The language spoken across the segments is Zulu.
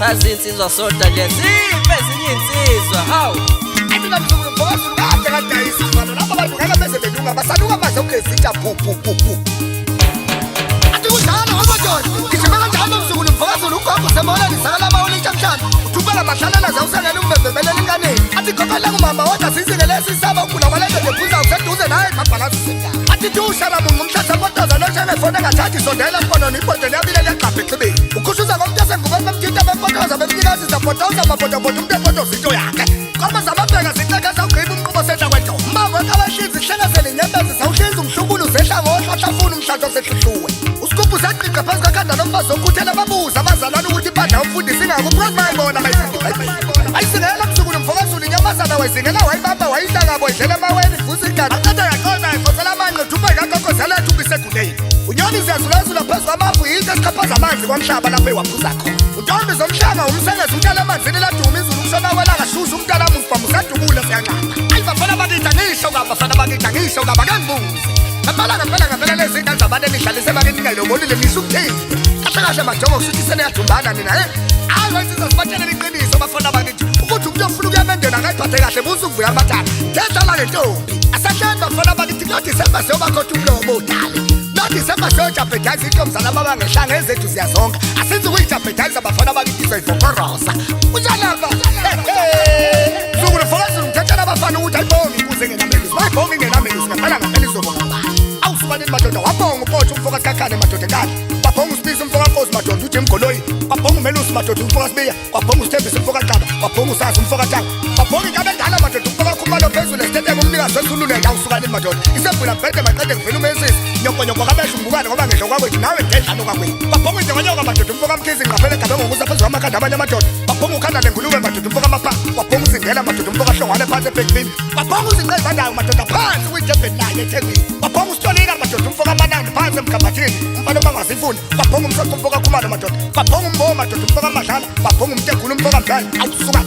Sazi insizwa sota nje zipe ezinye insizwa hawu ayina mzukulu mfokazi ngapha kade isifana lapha abantu ngeke beze bedunga basaduka manje ukezitha phu athi kudala ngomododa ngisheba kanjalo mzukulu mfokazi ugogo semona nisakala mawuli chamhlanje uthubela mahlalana zawusengena umbebemelela inkaneni athi gophela kumama wodwa sizingelesi saba ukula kwalento ngephuza useduze naye mabhalazi sentana athi tushala mungu umhlahla modoza loshene fone ngathathi sondela mfono niphondo liyabile leqaphe exibeni ukhushuza ngomntu senguba bemthinta bemfotoza bemnikazi zafotoza mafotofoto umntu efotoza into yakhe koma zamabheka zicekeza ugqiba umqubo sehla kwento mbango ekabashizi kuhlengezela inyembezi sawuhlinza umhlubulu zehla ngohla hlafuna umhlanto sehluhluwe usigubhu saqiqa phansi kakhanda nomfazi okhuthela babuza abazalwane ukuthi ibandla umfundisi ingako because bayibona ayisingela mzukulu mfokazulu inyamazana wayizingela wayibamba wayihlanga boyidlela maweni vusa igada aqeda yaqona ifosela amanqe thupha ikakokozela ethuba iseguleni unyoni ziyazulazula phezu kwamafu yinto esichaphaza amanzi kwamhlaba lapho ewaphuza khona untombi zomhlanga umsengezi utshale emanzini laduma izulu kushona kwelanga shushu umntana musibha musadubule siyanqaba ayi bafana bakithi ngisho kabafana bakithi ngisho kaba kangibuze ngempela lezi zinto zabantu enihlalise bakithi ngayilobonile nisho ukuthini kahle majongo kusuthi seneyadumbana nina hayi wensizwa sibatshele iqiniso bafana bakithi ukuthi umuntu ofuna ukuyamendela akayiphathe kahle buze ukuvuya amathala ngendlala ngentombi asahleni bafana bakithi kuloDisemba siyobakhotha umlomo udala Disemba siyojabhedayiza intombazana babangehlanga ezethu siyazonga asenze ukuyijabhedayiza bafana bakithi soyivokorosa unjalava mzukulu mfokazulu ngithathela abafana ukuthi ayibonge inkuze engenamelusi bayibonge ingenamelusi ngempela ngempela izobonga ngobani awusukanini madoda wabonga uphotha umfokazi kakhane madoda enkani kwabhonga usibisi umfokankosi madoda uthi mgoloyi kwabhonga umelusi madoda umfokazibiya kwabhonga usithembisa umfokaqaba kwabhonga usasi umfokatanga kwabhonga inkabe endala madoda umfokakhumalo phezulu esitheteme umnikazi wesululeka awusukanini madoda isebhula mbhede maqede ngivela umensisi nyokonyoko kabesha umbukane ngoba ngehlo kwakwethu nawe ngedlalo kwakwethu babhonga injongonyoka madoda umfoka mkhizi ngaphele gabe ngokusa phezu kwamakhanda abanye amadoda babhonga ukhanda lengulube madoda umfoka amapha babhonga uzingela madoda umfoka hlongwane phansi ebhekini babhonga uzinqezandayo madoda phansi kuyidebheni naye ethembini babhonga usitolika madoda umfoka amanandi phansi emgabhathini umfana obangazifuni babhonga umsoco umfoka khumalo madoda babhonga umbo madoda umfoka amadlala babhonga umtegula umfoka mdlala awusuka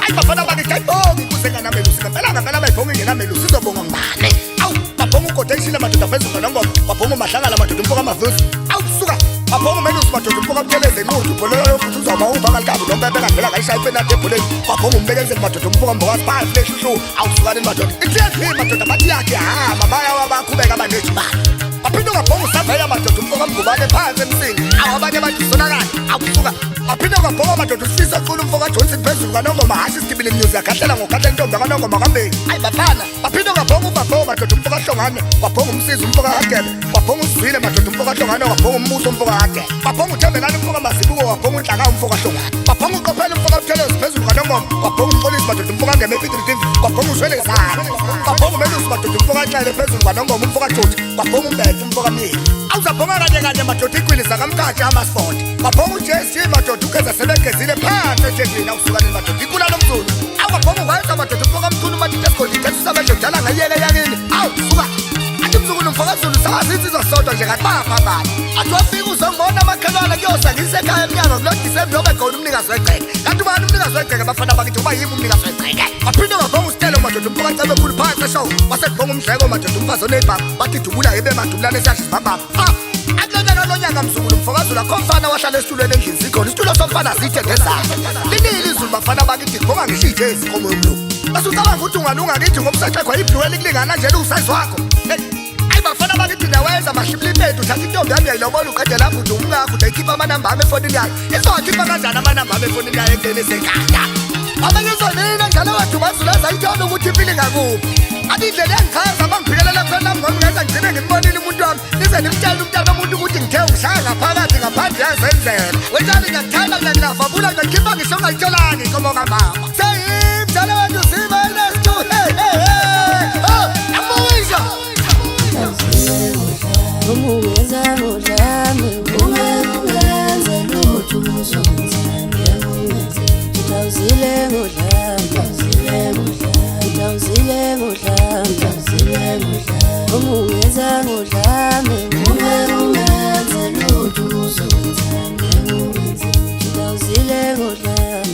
ayi bafana bakithi ayibonga inkuze engenamelusi ngempela bayibhonga ingenamelusi izobonga ngibane awu babhonga ugodeshile madoda phezulu nongoma babhonga mahlangana madoda umfoka amavuzi awusuka babhonga umelusi madoda umfoka mtheleze inqudu bololo futhi uzawuba kalikabu nombebe kandela ngayishaya ipenade ebholeni babhonga umbekezeli madoda umfoka mbokazi phansi leshushu awusukanini madoda ithi madoda bathi yakhe hamba baya wabaqhubeka abanethi bani baphinde ungabhonga usaveya madoda umfoka mgubane phansi emsini awabanye abantu sonakala awusuka aphinde kwabhonga madoda usifisa kukhulu umfoka Johnson phezulu kaNongoma hashi isitibile news yakhathela ngokhathela intombi kaNongoma kaMbeki ayi bafana baphinde kwabhonga ubabhonga madoda umfoka Hlongane kwabhonga umsizi umfoka kaGebe kwabhonga uSizwile madoda umfoka Hlongane kwabhonga umbuso umfoka kaGebe kwabhonga uThembekani umfoka Masibuko kwabhonga uNhlaka umfoka Hlongane kwabhonga uQophela umfoka Buthelezi phezulu kaNongoma kwabhonga umpolisi madoda umfoka Ngeme Peter TV kwabhonga uSwelezana kwabhonga uMelusi madoda umfoka Nxele phezulu kaNongoma umfoka Jothi kwabhonga uMbeki umfoka Mniki awuzabhonga kanye madoda iqwili zakamkhathi amasport kwabhonga uJSG madoda ugeza sebegezile phansi eThekwini awusukaneni madoda ikula lomzulu awabhonga kwayeza madoda umfoka Mthunu Matita Sigodi Thethu dala ngayeke yakini awu suka athi mzukulu mfoka Zulu sazizizwa sodwa nje ngathi baphambana athi wafika uzongibona amakhelwane kuyosa ngisekhaya emnyango kulodise noma khona umnikazi wegceke kanti ubani umnikazi wegceke bafana bakithi uba yimi umnikazi wegceke aphinde ngabhonga usitelo madoda umfoka Ncebe khulu phansi eshow wasebhonga umdleko madoda umfazi onebhanga bathi dubula yebe madubulane esiyashisa bambamba akulonyaka lonyaka mzukulu mfoka Zulu akho mfana wahlala esitulweni endlini sikhona isitulo somfana sithe ngezandla linile izulu bafana bakithi ngibonga ngishithe ezikomo yomlungu basucabanga ukuthi ungalunga kithi ngomsaxekho ibhluweli kulingana nje usize wakho ayi bafana bakithi nawenza mahliblimethu uthatha intombi yami yayilobola uqede lapho uthi umngakho udayikhipha amanamba ami efonini yayo izowakhipha kanjani amanamba ami efonini yayo ekugcine senkada abanye zonina njalo wadumaZulu azayithola ukuthi impilo ingakuphi athi indlela yangichaza bangiphikelela khona ngomngenza ngigcine ngimbonile umuntu wami nize nimtshele umntana omuntu ukuthi ngithe ushaya ngaphakathi ngaphandle yazenzela wetshani ngiyakuthanda ngiyakunavabula ngiyakhipha ngisho ngayitshelani inkomo kamama seyimdala wethu sibenestu amoyisha umungeza udlame ungenze lutho uzonzane ungeze utawuzile ngudlame umungeza udlame ungenze lutho uzonzane ungeze utawuzile ngudlame